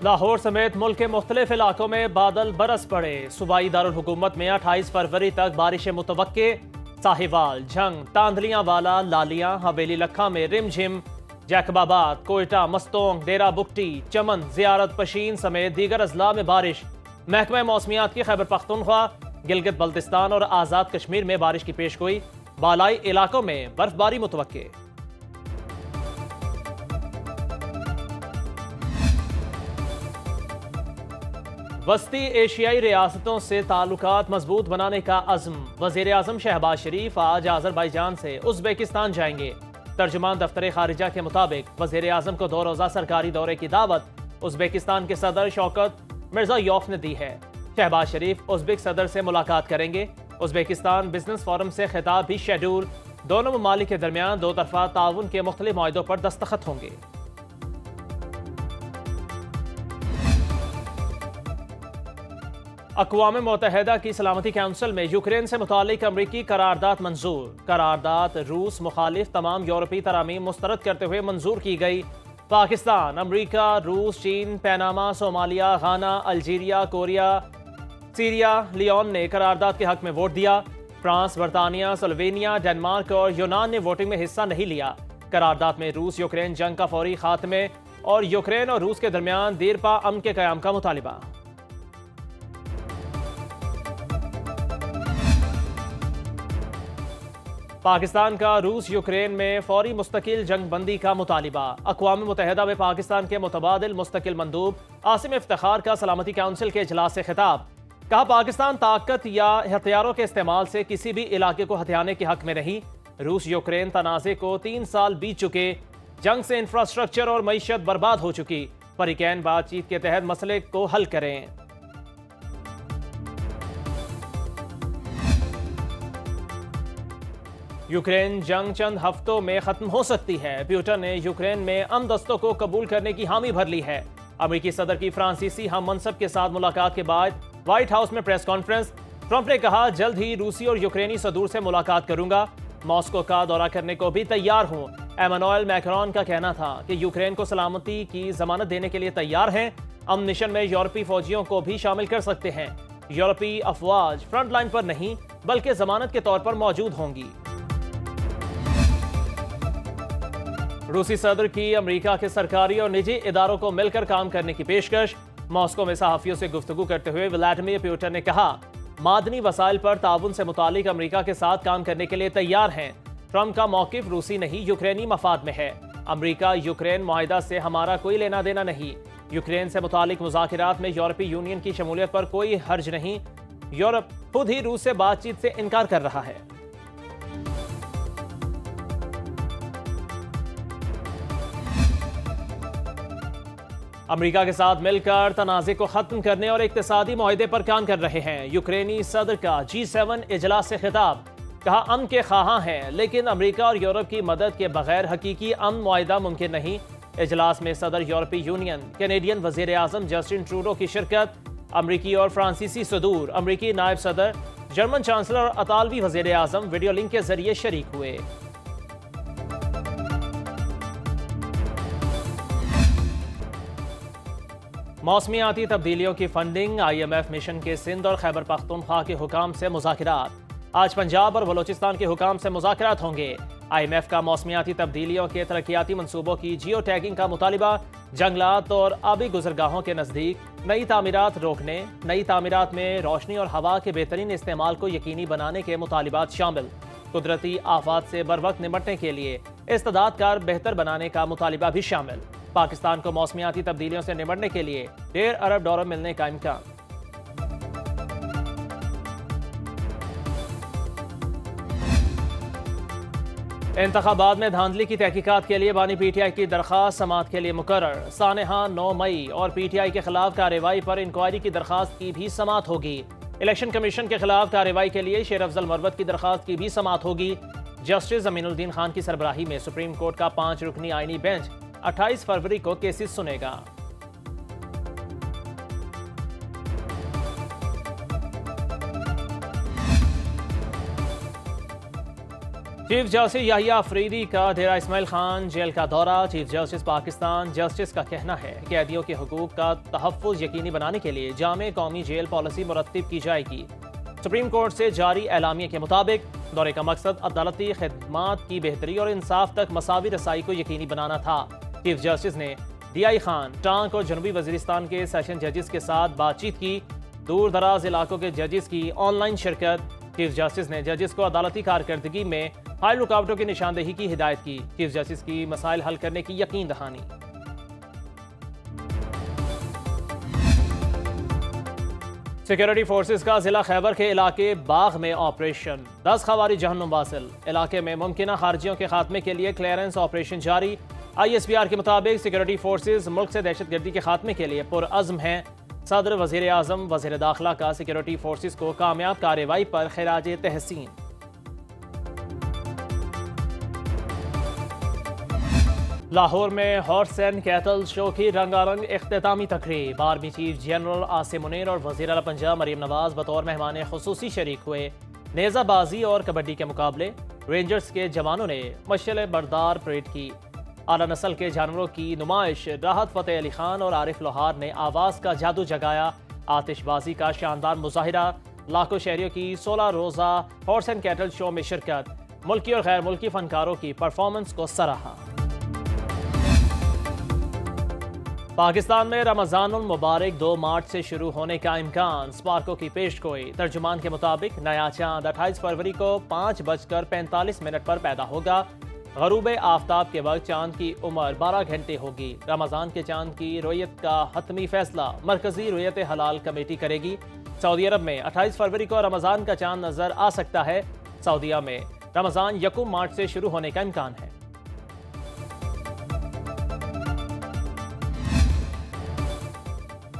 لاہور سمیت ملک کے مختلف علاقوں میں بادل برس پڑے۔ صوبائی دارالحکومت میں 28 فروری تک بارشیں متوقع۔ ساہیوال، جھنگ، تاندلیاں والا، لالیاں، حویلی لکھا میں رم جھم۔ جیکب آباد، کوئٹہ، مستونگ، ڈیرہ بگٹی، چمن، زیارت پشین سمیت دیگر اضلاع میں بارش۔ محکمہ موسمیات کی خیبر پختونخوا، گلگت بلتستان اور آزاد کشمیر میں بارش کی پیشگوئی۔ بالائی علاقوں میں برف باری متوقع۔ وسطی ایشیائی ریاستوں سے تعلقات مضبوط بنانے کا عزم۔ وزیر اعظم شہباز شریف آج آذربائیجان سے ازبیکستان جائیں گے۔ ترجمان دفتر خارجہ کے مطابق وزیر اعظم کو 2 روزہ سرکاری دورے کی دعوت ازبیکستان کے صدر شوکت مرزایوف نے دی ہے۔ شہباز شریف ازبک صدر سے ملاقات کریں گے۔ ازبیکستان بزنس فورم سے خطاب بھی شیڈول۔ دونوں ممالک کے درمیان 2 طرفہ تعاون کے مختلف معاہدوں پر دستخط ہوں گے۔ اقوام متحدہ کی سلامتی کونسل میں یوکرین سے متعلق امریکی قرارداد منظور۔ قرارداد روس مخالف تمام یورپی ترامیم مسترد کرتے ہوئے منظور کی گئی۔ پاکستان، امریکہ، روس، چین، Panama, Somalia, غانا، Algeria, Korea, Syria, Leone نے قرارداد کے حق میں ووٹ دیا۔ فرانس، برطانیہ، سلووینیا، ڈنمارک اور یونان نے ووٹنگ میں حصہ نہیں لیا۔ قرارداد میں روس یوکرین جنگ کا فوری خاتمے اور یوکرین اور روس کے درمیان دیرپا امن کے قیام کا مطالبہ۔ پاکستان کا روس یوکرین میں فوری مستقل جنگ بندی کا مطالبہ۔ اقوام متحدہ میں پاکستان کے متبادل مستقل مندوب عاصم افتخار کا سلامتی کونسل کے اجلاس سے خطاب۔ کہا پاکستان طاقت یا ہتھیاروں کے استعمال سے کسی بھی علاقے کو ہتھیانے کے حق میں نہیں۔ روس یوکرین تنازع کو 3 سال بیت چکے۔ جنگ سے انفراسٹرکچر اور معیشت برباد ہو چکی۔ فریقین بات چیت کے تحت مسئلے کو حل کریں۔ یوکرین جنگ چند ہفتوں میں ختم ہو سکتی ہے۔ پیوٹن نے یوکرین میں امن دستوں کو قبول کرنے کی حامی بھر لی ہے۔ امریکی صدر کی فرانسیسی ہم منصب کے ساتھ ملاقات کے بعد وائٹ ہاؤس میں پریس کانفرنس۔ ٹرمپ نے کہا جلد ہی روسی اور یوکرینی صدور سے ملاقات کروں گا۔ ماسکو کا دورہ کرنے کو بھی تیار ہوں۔ ایمانوئل میکرون کا کہنا تھا کہ یوکرین کو سلامتی کی ضمانت دینے کے لیے تیار ہیں۔ امن مشن میں یورپی فوجیوں کو بھی شامل کر سکتے ہیں۔ یورپی افواج فرنٹ لائن پر نہیں بلکہ ضمانت کے طور پر موجود ہوں گی۔ روسی صدر کی امریکہ کے سرکاری اور نجی اداروں کو مل کر کام کرنے کی پیشکش۔ ماسکو میں صحافیوں سے گفتگو کرتے ہوئے ولادیمیر پیوٹن نے کہا معدنی وسائل پر تعاون سے متعلق امریکہ کے ساتھ کام کرنے کے لیے تیار ہیں۔ ٹرمپ کا موقف روسی نہیں یوکرینی مفاد میں ہے۔ امریکہ یوکرین معاہدہ سے ہمارا کوئی لینا دینا نہیں۔ یوکرین سے متعلق مذاکرات میں یورپی یونین کی شمولیت پر کوئی حرج نہیں۔ یورپ خود ہی روس سے بات چیت سے انکار کر رہا ہے۔ امریکہ کے ساتھ مل کر تنازع کو ختم کرنے اور اقتصادی معاہدے پر کام کر رہے ہیں۔ یوکرینی صدر کا G7 اجلاس سے خطاب۔ کہا امن کے خواہاں ہیں لیکن امریکہ اور یورپ کی مدد کے بغیر حقیقی امن معاہدہ ممکن نہیں۔ اجلاس میں صدر یورپی یونین، کینیڈین وزیر اعظم جسٹن ٹروڈو کی شرکت۔ امریکی اور فرانسیسی صدور، امریکی نائب صدر، جرمن چانسلر اور اطالوی وزیر اعظم ویڈیو لنک کے ذریعے شریک ہوئے۔ موسمیاتی تبدیلیوں کی فنڈنگ، IMF مشن کے سندھ اور خیبر پختونخوا کے حکام سے مذاکرات۔ آج پنجاب اور بلوچستان کے حکام سے مذاکرات ہوں گے۔ IMF کا موسمیاتی تبدیلیوں کے ترقیاتی منصوبوں کی جیو ٹیگنگ کا مطالبہ۔ جنگلات اور آبی گزرگاہوں کے نزدیک نئی تعمیرات روکنے، نئی تعمیرات میں روشنی اور ہوا کے بہترین استعمال کو یقینی بنانے کے مطالبات شامل۔ قدرتی آفات سے بروقت نمٹنے کے لیے استعداد کار بہتر بنانے کا مطالبہ بھی شامل۔ پاکستان کو موسمیاتی تبدیلیوں سے نمٹنے کے لیے $1.5 ارب ملنے کا امکان۔ انتخابات میں دھاندلی کی تحقیقات کے لیے بانی PTI کی درخواست سماعت کے لیے مقرر۔ سانحہ 9 مئی اور PTI کے خلاف کارروائی پر انکوائری کی درخواست کی بھی سماعت ہوگی۔ الیکشن کمیشن کے خلاف کارروائی کے لیے شیر افضل مروت کی درخواست کی بھی سماعت ہوگی۔ جسٹس امین الدین خان کی سربراہی میں سپریم کورٹ کا 5 رکنی آئینی بینچ 28 فروری کو کیسز سنے گا۔ چیف جسٹس یحییٰ آفریدی کا ڈیرہ اسماعیل خان جیل کا دورہ۔ چیف جسٹس پاکستان جسٹس کا کہنا ہے کہ قیدیوں کے حقوق کا تحفظ یقینی بنانے کے لیے جامع قومی جیل پالیسی مرتب کی جائے گی۔ سپریم کورٹ سے جاری اعلامیے کے مطابق دورے کا مقصد عدالتی خدمات کی بہتری اور انصاف تک مساوی رسائی کو یقینی بنانا تھا۔ چیف جسٹس نے ڈی آئی خان، ٹانک اور جنوبی وزیرستان کے سیشن ججز کے ساتھ بات چیت کی۔ دور دراز علاقوں کے ججز کی آن لائن شرکت۔ چیف جسٹس نے ججز کو عدالتی کارکردگی میں حائل رکاوٹوں کی نشاندہی کی ہدایت کی۔ چیف جسٹس کی مسائل حل کرنے کی یقین دہانی۔ سیکورٹی فورسز کا ضلع خیبر کے علاقے باغ میں آپریشن، 10 خوارج جہنم واصل۔ علاقے میں ممکنہ خارجیوں کے خاتمے کے لیے کلیئرنس آپریشن جاری۔ آئی ایس پی آر کے مطابق سیکورٹی فورسز ملک سے دہشت گردی کے خاتمے کے لیے پرعزم ہیں۔ صدر، وزیر اعظم، وزیر داخلہ کا سیکورٹی فورسز کو کامیاب کارروائی پر خراج تحسین۔ لاہور میں ہارس اینڈ کیٹل شو کی رنگارنگ اختتامی تقریب۔ Army chief general Asim Munir اور وزیر اعلیٰ پنجاب مریم نواز بطور مہمان خصوصی شریک ہوئے۔ نیزہ بازی اور کبڈی کے مقابلے، رینجرز کے جوانوں نے مشعل بردار پریڈ کی۔ اعلیٰ نسل کے جانوروں کی نمائش، راحت فتح علی خان اور عارف لوہار نے آواز کا جادو جگایا۔ آتش بازی کا شاندار مظاہرہ، لاکھوں شہریوں کی 16 روزہ ہارس اینڈ کیٹل شو میں شرکت، ملکی اور غیر ملکی فنکاروں کی پرفارمنس کو سراہا۔ پاکستان میں رمضان المبارک 2 مارچ سے شروع ہونے کا امکان، سپارکو کی پیش گوئی۔ ترجمان کے مطابق نیا چاند 28 فروری کو 5:45 پر پیدا ہوگا۔ غروب آفتاب کے وقت چاند کی عمر 12 گھنٹے ہوگی۔ رمضان کے چاند کی رویت کا حتمی فیصلہ مرکزی رویت حلال کمیٹی کرے گی۔ سعودی عرب میں 28 فروری کو رمضان کا چاند نظر آ سکتا ہے۔ سعودیہ میں رمضان 1 مارچ سے شروع ہونے کا امکان ہے۔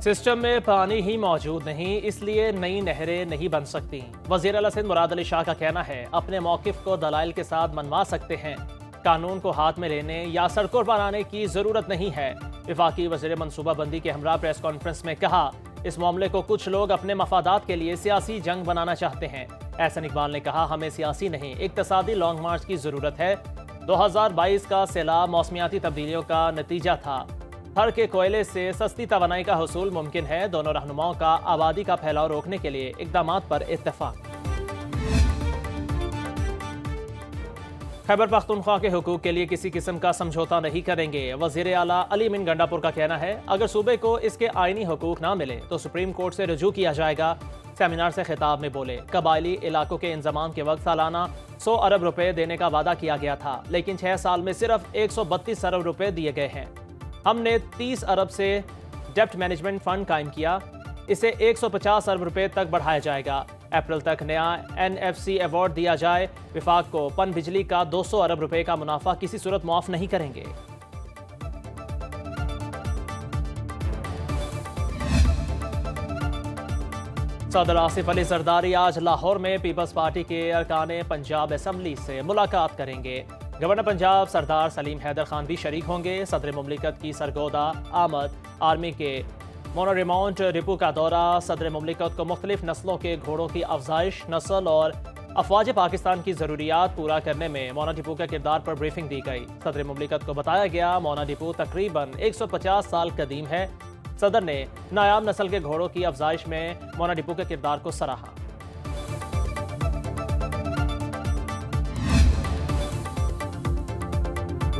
سسٹم میں پانی ہی موجود نہیں، اس لیے نئی نہریں نہیں بن سکتی۔ وزیر اعلیٰ سندھ مراد علی شاہ کا کہنا ہے اپنے موقف کو دلائل کے ساتھ منوا سکتے ہیں، قانون کو ہاتھ میں لینے یا سڑکوں پر آنے کی ضرورت نہیں ہے۔ وفاقی وزیر منصوبہ بندی کے ہمراہ پریس کانفرنس میں کہا اس معاملے کو کچھ لوگ اپنے مفادات کے لیے سیاسی جنگ بنانا چاہتے ہیں۔ احسن اقبال نے کہا ہمیں سیاسی نہیں، اقتصادی لانگ مارچ کی ضرورت ہے۔ 2022 کا سیلاب موسمیاتی تبدیلیوں کا نتیجہ تھا۔ ہر کے کوئلے سے سستی توانائی کا حصول ممکن ہے۔ دونوں رہنماؤں کا آبادی کا پھیلاؤ روکنے کے لیے اقدامات پر اتفاق۔ خیبر پختونخوا کے حقوق کے لیے کسی قسم کا سمجھوتا نہیں کریں گے، وزیر اعلیٰ علی من گنڈا پور کا کہنا ہے اگر صوبے کو اس کے آئینی حقوق نہ ملے تو سپریم کورٹ سے رجوع کیا جائے گا۔ سیمینار سے خطاب میں بولے قبائلی علاقوں کے انضمام کے وقت سالانہ 100 ارب روپے دینے کا وعدہ کیا گیا تھا، لیکن 6 سال میں صرف 132 ارب روپے دیے گئے ہیں۔ ہم نے 30 ارب سے ڈیپٹ مینجمنٹ فنڈ قائم کیا، اسے 150 ارب روپے تک بڑھایا جائے گا۔ اپریل تک نیا NFC ایوارڈ دیا جائے۔ وفاق کو پن بجلی کا 200 ارب روپے کا منافع کسی صورت معاف نہیں کریں گے۔ صدر آصف علی زرداری آج لاہور میں پیپلز پارٹی کے ارکان پنجاب اسمبلی سے ملاقات کریں گے۔ گورنر پنجاب سردار سلیم حیدر خان بھی شریک ہوں گے۔ صدر مملکت کی سرگودا آمد، آرمی کے مونوریماؤنٹ ڈپو کا دورہ، صدر مملکت کو مختلف نسلوں کے گھوڑوں کی افزائش، نسل اور افواج پاکستان کی ضروریات پورا کرنے میں مونا ڈپو کے کردار پر بریفنگ دی گئی۔ صدر مملکت کو بتایا گیا مونا ڈپو تقریباً 150 سال قدیم ہے۔ صدر نے نایاب نسل کے گھوڑوں کی افزائش میں مونا ڈپو کے کردار کو سراہا۔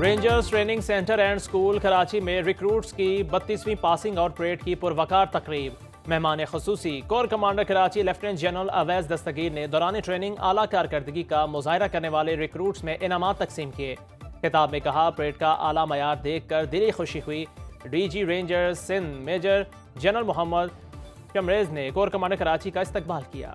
Rangers training centre and school Karachi میں ریکروٹس کی 32ویں پاسنگ آؤٹ پریڈ کی پروقار تقریب۔ مہمان خصوصی corps commander Karachi lieutenant general Awais Dastgir نے دوران ٹریننگ اعلیٰ کارکردگی کا مظاہرہ کرنے والے ریکروٹس میں انعامات تقسیم کیے۔ خطاب میں کہا پریڈ کا اعلیٰ معیار دیکھ کر دلی خوشی ہوئی۔ D G Rangers Sindh major general Muhammad Shamrez نے کور کمانڈر کراچی کا استقبال کیا۔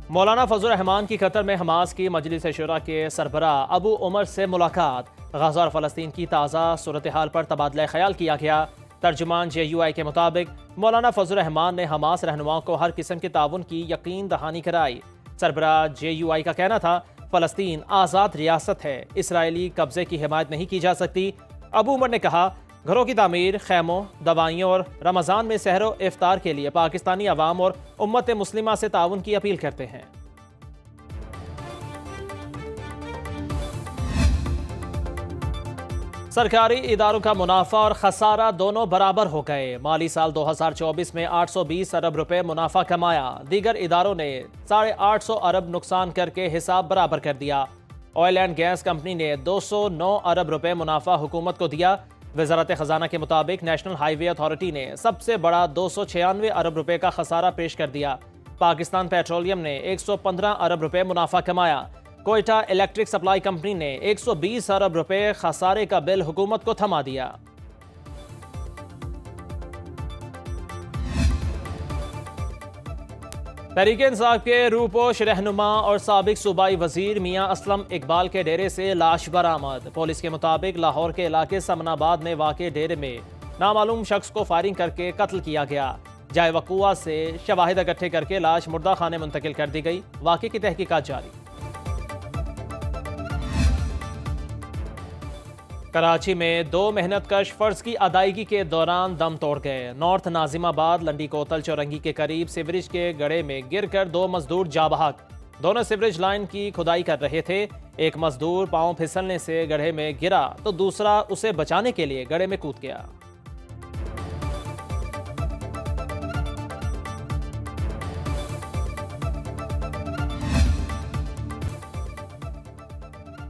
مولانا فضل الرحمان کی قطر میں حماس کی مجلس شورا کے سربراہ ابو عمر سے ملاقات۔ غزہ اور فلسطین کی تازہ صورتحال پر تبادلہ خیال کیا گیا۔ ترجمان JUI کے مطابق مولانا فضل الرحمان نے حماس رہنماؤں کو ہر قسم کے تعاون کی یقین دہانی کرائی۔ سربراہ JUI کا کہنا تھا فلسطین آزاد ریاست ہے، اسرائیلی قبضے کی حمایت نہیں کی جا سکتی۔ ابو عمر نے کہا گھروں کی تعمیر، خیموں، دوائیوں اور رمضان میں سحر و افطار کے لیے پاکستانی عوام اور امت مسلمہ سے تعاون کی اپیل کرتے ہیں۔ سرکاری اداروں کا منافع اور خسارہ دونوں برابر ہو گئے۔ مالی سال 2024 میں 820 ارب روپے منافع کمایا، دیگر اداروں نے 850 ارب نقصان کر کے حساب برابر کر دیا۔ آئل اینڈ گیس کمپنی نے 209 ارب روپے منافع حکومت کو دیا۔ وزارت خزانہ کے مطابق نیشنل ہائی وے اتھارٹی نے سب سے بڑا 296 ارب روپے کا خسارہ پیش کر دیا۔ پاکستان پیٹرولیم نے 115 ارب روپے منافع کمایا۔ کوئٹہ الیکٹرک سپلائی کمپنی نے 120 ارب روپے خسارے کا بل حکومت کو تھما دیا۔ تحریک انصاف کے روپوش رہنما اور سابق صوبائی وزیر میاں اسلم اقبال کے ڈیرے سے لاش برآمد۔ پولیس کے مطابق لاہور کے علاقے سمن آباد میں واقع ڈیرے میں نامعلوم شخص کو فائرنگ کر کے قتل کیا گیا۔ جائے وقوع سے شواہد اکٹھے کر کے لاش مردہ خانے منتقل کر دی گئی۔ واقعے کی تحقیقات جاری۔ کراچی میں 2 محنت کش فرض کی ادائیگی کے دوران دم توڑ گئے۔ نارتھ ناظم آباد لنڈی کوتل چورنگی کے قریب سیوریج کے گڑھے میں گر کر 2 مزدور جاں بحق۔ دونوں سیوریج لائن کی کھدائی کر رہے تھے۔ ایک مزدور پاؤں پھسلنے سے گڑھے میں گرا تو دوسرا اسے بچانے کے لیے گڑھے میں کود گیا۔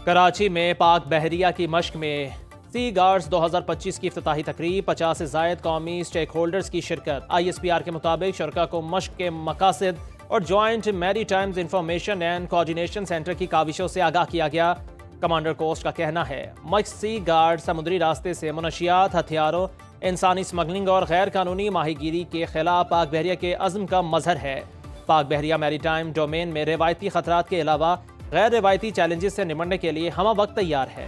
کراچی میں پاک بحریہ کی مشق میں سی گارڈز 2025 کی افتتاحی تقریب، 50 سے زائد قومی سٹیک ہولڈرز کی شرکت۔ آئی ایس پی آر کے مطابق شرکاء کو مشق کے مقاصد اور جوائنٹ میری Times information and coordination centre کی کاوشوں سے آگاہ کیا گیا۔ کمانڈر کوسٹ کا کہنا ہے مشق سی گارڈ سمندری راستے سے منشیات، ہتھیاروں، انسانی سمگلنگ اور غیر قانونی ماہی گیری کے خلاف پاک بحریہ کے عزم کا مظہر ہے۔ پاک بحریہ میری ٹائم ڈومین میں روایتی خطرات کے علاوہ غیر روایتی چیلنجز سے نمٹنے کے لیے ہمہ وقت تیار ہے۔